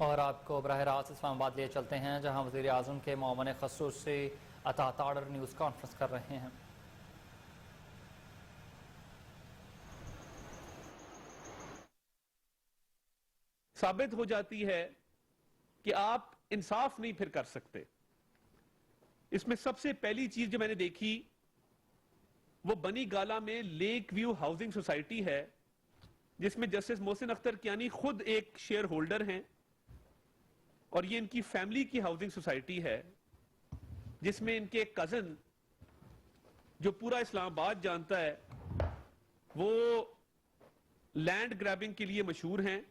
और आपको बराह रास्त इस्लामाबाद लिए चलते हैं, जहां वज़ीर आज़म के मुआवन ख़ुसूसी अता ताड़र न्यूज़ कॉन्फ्रेंस कर रहे हैं। साबित हो जाती है कि आप इंसाफ नहीं फिर कर सकते। इसमें सबसे पहली चीज जो मैंने देखी वो बनी गाला में लेक व्यू हाउसिंग सोसाइटी है, जिसमें जस्टिस मोहसिन अख्तर कियानी खुद एक शेयर होल्डर हैं और ये इनकी फैमिली की हाउसिंग सोसाइटी है, जिसमें इनके कजन जो पूरा इस्लामाबाद जानता है वो लैंड ग्रैबिंग के लिए मशहूर हैं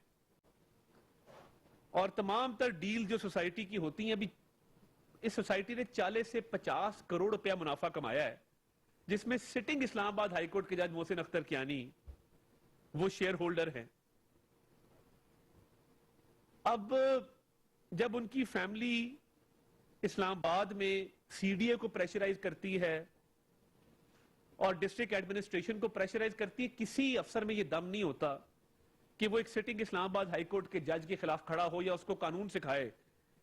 और तमाम तर डील जो सोसाइटी की होती हैं, अभी इस सोसाइटी ने 40 से 50 करोड़ रुपया मुनाफा कमाया है, जिसमें सिटिंग इस्लामाबाद हाईकोर्ट के जज मोहसिन अख्तर कियानी वो शेयर होल्डर हैं। अब जब उनकी फैमिली इस्लामाबाद में सीडीए को प्रेशराइज करती है और डिस्ट्रिक्ट एडमिनिस्ट्रेशन को प्रेशराइज करती है, किसी अफसर में यह दम नहीं होता कि वो एक सिटिंग इस्लामाबाद हाईकोर्ट के जज के खिलाफ खड़ा हो या उसको कानून सिखाए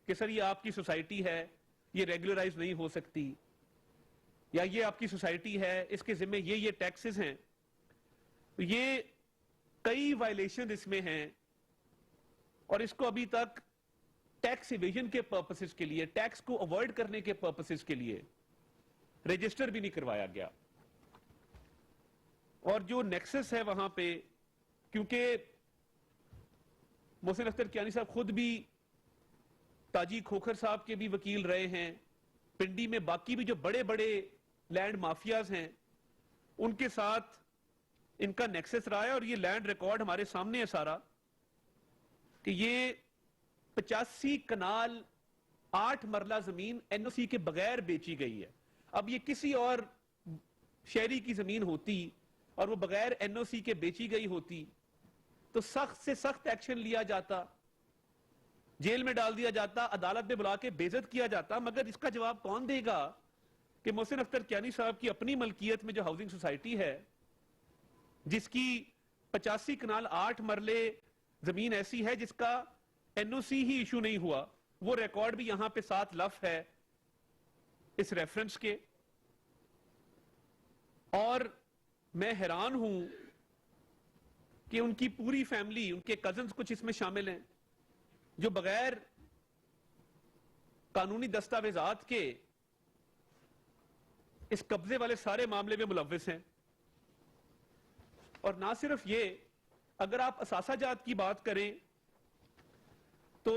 कि सर ये आपकी सोसाइटी है, ये रेगुलराइज नहीं हो सकती, या ये आपकी सोसाइटी है, इसके जिम्मे ये टैक्सेस हैं। तो ये कई वायलेशन इसमें हैं और इसको अभी तक टैक्स इवेजन के पर्पसेस के लिए, टैक्स को अवॉइड करने के पर्पसेस के लिए रजिस्टर भी नहीं करवाया गया। और जो नेक्सस है वहां पे, क्योंकि मोहसिन अख्तर कियानी साहब खुद भी ताजी खोखर साहब के भी वकील रहे हैं, पिंडी में बाकी भी जो बड़े बड़े लैंड माफियाज हैं उनके साथ इनका नेक्सस रहा है। और ये लैंड रिकॉर्ड हमारे सामने है सारा, कि ये 85 कनाल 8 मरला जमीन एनओसी के बगैर बेची गई है। अब ये किसी और शहरी की जमीन होती और वो बगैर एनओसी के बेची गई होती तो सख्त से सख्त एक्शन लिया जाता, जेल में डाल दिया जाता, अदालत में बुला के बेइज्जत किया जाता। मगर इसका जवाब कौन देगा कि मोहसिन अख्तर कियानी साहब की अपनी मलकियत में जो हाउसिंग सोसाइटी है, जिसकी 85 कनाल 8 मरले जमीन ऐसी है जिसका एनओसी ही इशू नहीं हुआ, वो रिकॉर्ड भी यहां पे साथ लफ है इस रेफरेंस के। और मैं हैरान हूं कि उनकी पूरी फैमिली, उनके कजन्स कुछ इसमें शामिल हैं जो बगैर कानूनी दस्तावेजात के इस कब्जे वाले सारे मामले में मुलव्विस हैं। और ना सिर्फ ये, अगर आप असासाजात की बात करें तो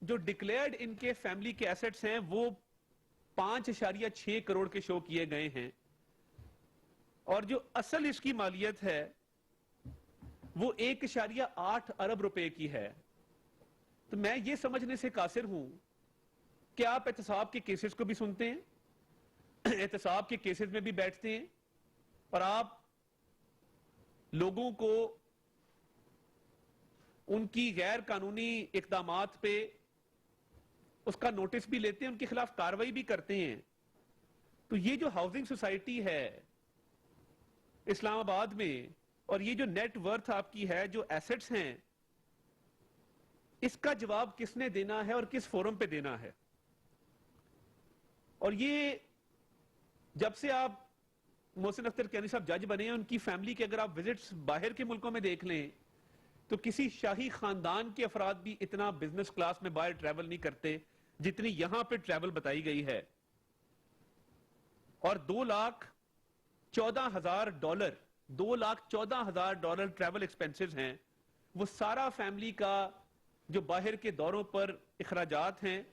जो डिक्लेयर्ड इनके फैमिली के एसेट्स हैं वो 5.6 करोड़ के शो किए गए हैं और जो असल इसकी मालियत है वो 1.8 अरब रुपए की है। तो मैं ये समझने से कासिर हूं कि आप एहतसाब के केसेस को भी सुनते हैं, एहतसाब के केसेस में भी बैठते हैं और आप लोगों को उनकी गैर कानूनी इकदामात पे उसका नोटिस भी लेते हैं, उनके खिलाफ कार्रवाई भी करते हैं। तो ये जो हाउसिंग सोसाइटी है इस्लामाबाद में और ये जो नेट वर्थ आपकी है, जो एसेट्स हैं, इसका जवाब किसने देना है और किस फोरम पे देना है। और ये जब से आप मोहसिन अख्तर कियानी साहब जज बने हैं, उनकी फैमिली के अगर आप विजिट्स बाहर के मुल्कों में देख लें तो किसी शाही खानदान के अफराद भी इतना बिजनेस क्लास में बाहर ट्रैवल नहीं करते जितनी यहां पे ट्रैवल बताई गई है। और $2,14,000 ट्रैवल एक्सपेंसेस हैं। वो सारा फैमिली का जो बाहर के दौरों पर इखराजात हैं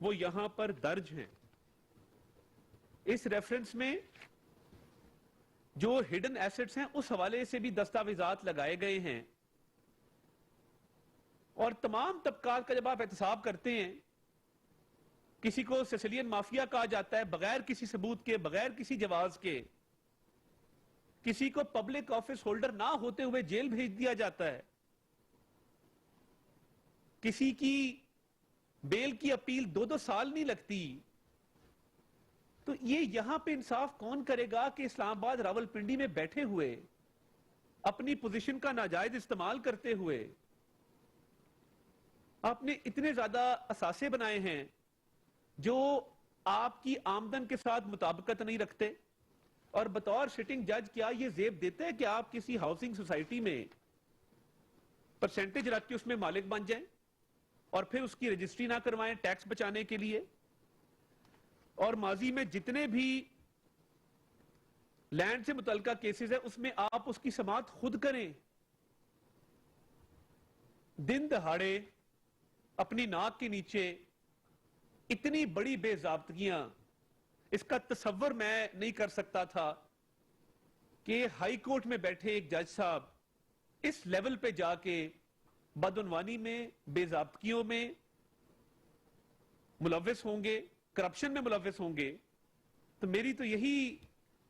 वो यहां पर दर्ज हैं। इस रेफरेंस में जो हिडन एसेट्स हैं उस हवाले से भी दस्तावेजात लगाए गए हैं। और तमाम तबकात का जब आप एहतसाब करते हैं, किसी को सिसिलियन माफिया कहा जाता है, बगैर किसी सबूत के, बगैर किसी जवाज के, किसी को पब्लिक ऑफिस होल्डर ना होते हुए जेल भेज दिया जाता है, किसी की बेल की अपील 2-2 साल नहीं लगती। तो ये यहां पे इंसाफ कौन करेगा कि इस्लामाबाद रावलपिंडी में बैठे हुए अपनी पोजीशन का नाजायज इस्तेमाल करते हुए आपने इतने ज्यादा असासे बनाए हैं जो आपकी आमदन के साथ मुताबिकत नहीं रखते, और बतौर सिटिंग जज क्या ये जेब देते हैं कि आप किसी हाउसिंग सोसाइटी में परसेंटेज रख के उसमें मालिक बन जाएं और फिर उसकी रजिस्ट्री ना करवाएं टैक्स बचाने के लिए? और माजी में जितने भी लैंड से मुतल्लिका केसेस है उसमें आप उसकी समाअत खुद करें। दिन दहाड़े अपनी नाक के नीचे इतनी बड़ी बेज़ाब्तगियां, इसका तसव्वुर मैं नहीं कर सकता था कि हाई कोर्ट में बैठे एक जज साहब इस लेवल पे जाके बदउनवानी में, बेज़ाब्तगियों में मुलव्विस होंगे, करप्शन में मुलव्विस होंगे। तो मेरी तो यही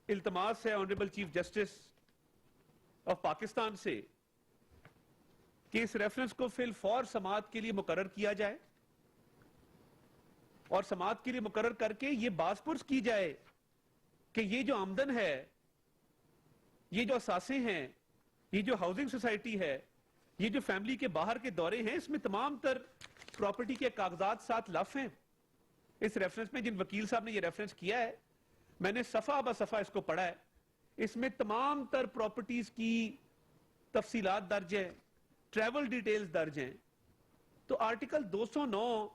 इल्तमास है honourable chief justice of Pakistan से कि इस रेफरेंस को फिल फॉर समाअत के लिए मुकर्रर किया जाए और समाअत के लिए मुकर्रर करके ये बासपुर्स की जाए कि ये जो आमदन है, ये जो असासे हैं, ये जो हाउसिंग सोसाइटी है, ये जो फैमिली के बाहर के दौरे हैं, इसमें तमाम तर प्रॉपर्टी के कागजात साथ लफ हैं। इस रेफरेंस में जिन वकील साहब ने ये रेफरेंस किया है, मैंने सफा ब सफा इसको पढ़ा है, इसमें तमाम तर प्रॉपर्टीज की तफसीलात दर्ज है, ट्रैवल डिटेल्स दर्ज हैं। तो आर्टिकल 209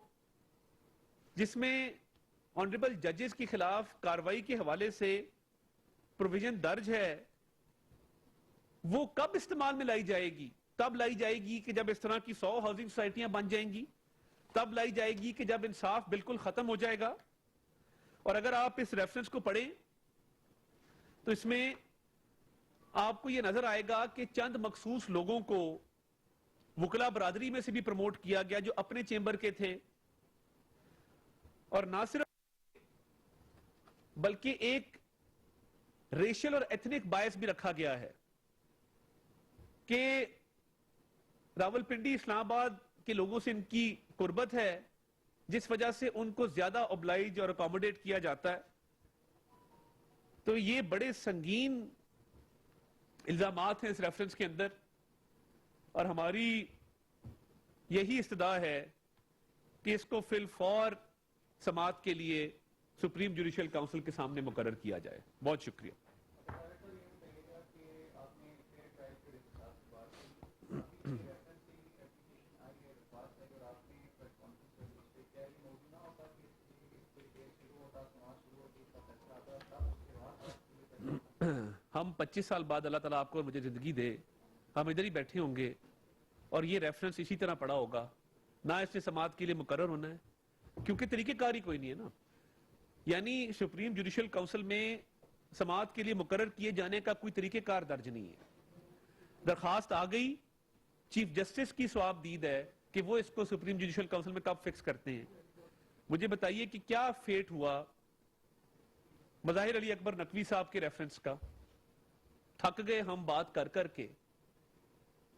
जिसमें ऑनरेबल जजेस के खिलाफ कार्रवाई के हवाले से प्रोविजन दर्ज है, वो कब इस्तेमाल में लाई जाएगी? तब लाई जाएगी कि जब इस तरह की 100 हाउसिंग सोसाइटियां बन जाएंगी, तब लाई जाएगी कि जब इंसाफ बिल्कुल खत्म हो जाएगा। और अगर आप इस रेफरेंस को पढ़ें तो इसमें आपको यह नजर आएगा कि चंद मखसूस लोगों को वकला बरादरी में से भी प्रमोट किया गया जो अपने चेंबर के थे, और ना सिर्फ बल्कि एक रेशियल और एथनिक बायस भी रखा गया है कि रावलपिंडी इस्लामाबाद के लोगों से इनकी कुर्बत है, जिस वजह से उनको ज्यादा ओब्लाइज और अकोमोडेट किया जाता है। तो ये बड़े संगीन इल्जामात हैं इस रेफरेंस के अंदर, और हमारी यही इस्तदा है कि इसको फिल फॉर समाअत के लिए सुप्रीम जुडिशियल काउंसिल के सामने मुकर्रर किया जाए। बहुत शुक्रिया। हम 25 साल बाद, अल्लाह ताला आपको और मुझे जिंदगी दे, हम इधर ही बैठे होंगे और ये रेफरेंस इसी तरह पड़ा होगा, ना इसने समाअत के लिए मुकर्रर होना है, क्योंकि तरीकेकार ही कोई नहीं है ना। यानी सुप्रीम जुडिशियल काउंसिल में समाअत के लिए मुकर्रर किए जाने का कोई तरीकेकार दर्ज नहीं है। दरखास्त आ गई, चीफ जस्टिस की सवाबदीद है कि वो इसको सुप्रीम जुडिशियल काउंसिल में कब फिक्स करते हैं। मुझे बताइए कि क्या फेट हुआ मज़ाहिर अली अकबर नकवी साहब के रेफरेंस का? थक गए हम बात कर करके,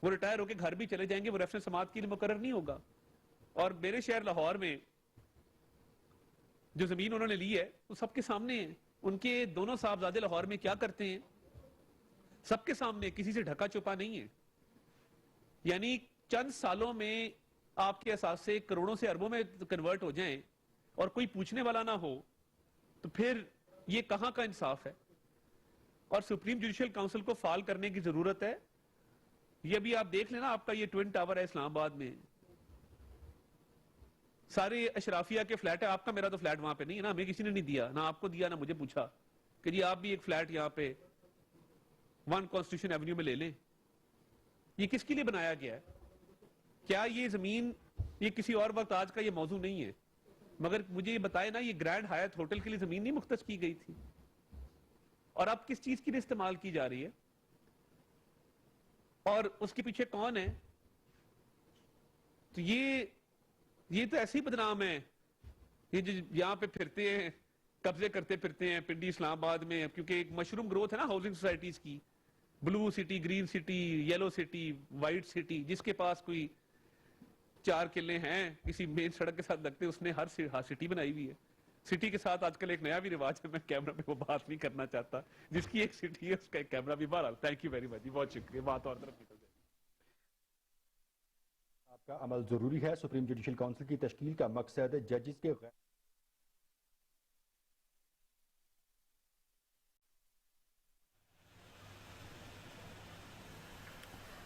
वो रिटायर होके घर भी चले जाएंगे, वो रेफरेंस समाअत के लिए मुकर्रर नहीं होगा। और मेरे शहर लाहौर में जो जमीन उन्होंने ली है वो सबके सामने है। उनके दोनों साहबजादे लाहौर में क्या करते हैं सबके सामने, किसी से ढका छुपा नहीं है। यानी चंद सालों में आपके असासे करोड़ों से अरबों में कन्वर्ट हो जाएं और कोई पूछने वाला ना हो, तो फिर ये कहां का इंसाफ है? और सुप्रीम जुडिशियल काउंसिल को फाल करने की जरूरत है। ये भी आप देख लेना, आपका ये ट्विन टावर है इस्लामाबाद में, सारे अशराफिया के फ्लैट है। आपका मेरा तो फ्लैट वहां पे नहीं है ना, हमें किसी ने नहीं दिया, ना आपको दिया ना मुझे पूछा कि जी आप भी एक फ्लैट यहां पे 1 कॉन्स्टिट्यूशन एवेन्यू में ले लें। ये किसके लिए बनाया गया है? क्या ये जमीन, ये किसी और वक्त आज का ये मौजू नहीं है, मगर मुझे ये बताए ना, ये ग्रैंड हायत होटल के लिए जमीन नहीं मुख्तस की गई थी, और अब किस चीज के लिए इस्तेमाल की जा रही है और उसके पीछे कौन है? तो ये तो ऐसे ही बदनाम है, ये जो यहां पे फिरते हैं, कब्जे करते फिरते हैं पिंडी इस्लामाबाद में, क्योंकि एक मशरूम ग्रोथ है ना हाउसिंग सोसाइटीज की, blue city, green city, yellow city, white city. जिसके पास कोई 4 किले हैं किसी मेन सड़क के साथ लगते, उसने हर सिटी बनाई हुई है। सिटी के साथ आजकल एक नया भी रिवाज है, मैं कैमरा पे वो बात नहीं करना चाहता, जिसकी एक सिटी है उसका एक कैमरा भी। बहरहाल थैंक यू वेरी मच, बहुत शुक्रिया, बात और तरफ निकल जाए। का अमल जरूरी है। सुप्रीम जुडिशल काउंसिल की तश्कील का मकसद जजेस के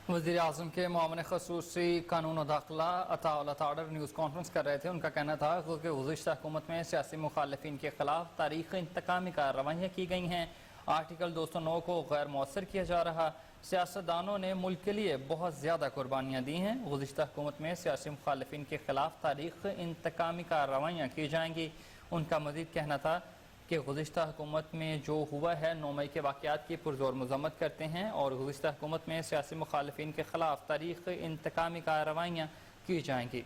वज़ीर आज़म के मामले खसूसी कानून और दाखिला अता ताड़र न्यूज़ कॉन्फ्रेंस कर रहे थे। उनका कहना था कि गुज़िश्ता हुकूमत में सियासी मुखालिफिन के खिलाफ तारीख़ इंतकामी कार्रवाइयाँ की गई हैं। आर्टिकल 209 को गैर मौसर किया जा रहा। सियासतदानों ने मुल्क के लिए बहुत ज़्यादा कुर्बानियाँ दी हैं। गुज़िश्ता हुकूमत में सियासी मुखालिफिन के खिलाफ तारीख़ इंतकामी कार्रवाइयाँ की जाएंगी। उनका मज़ीद कहना था कि गुज़िश्ता हुकूमत में जो हुआ है 9 मई के वाक़यात की पुरज़ोर मज़म्मत करते हैं और गुज़िश्ता हुकूमत में सियासी मुखालिफिन के खिलाफ तारीख़ इंतकामी कार्रवाइयाँ की जाएंगी।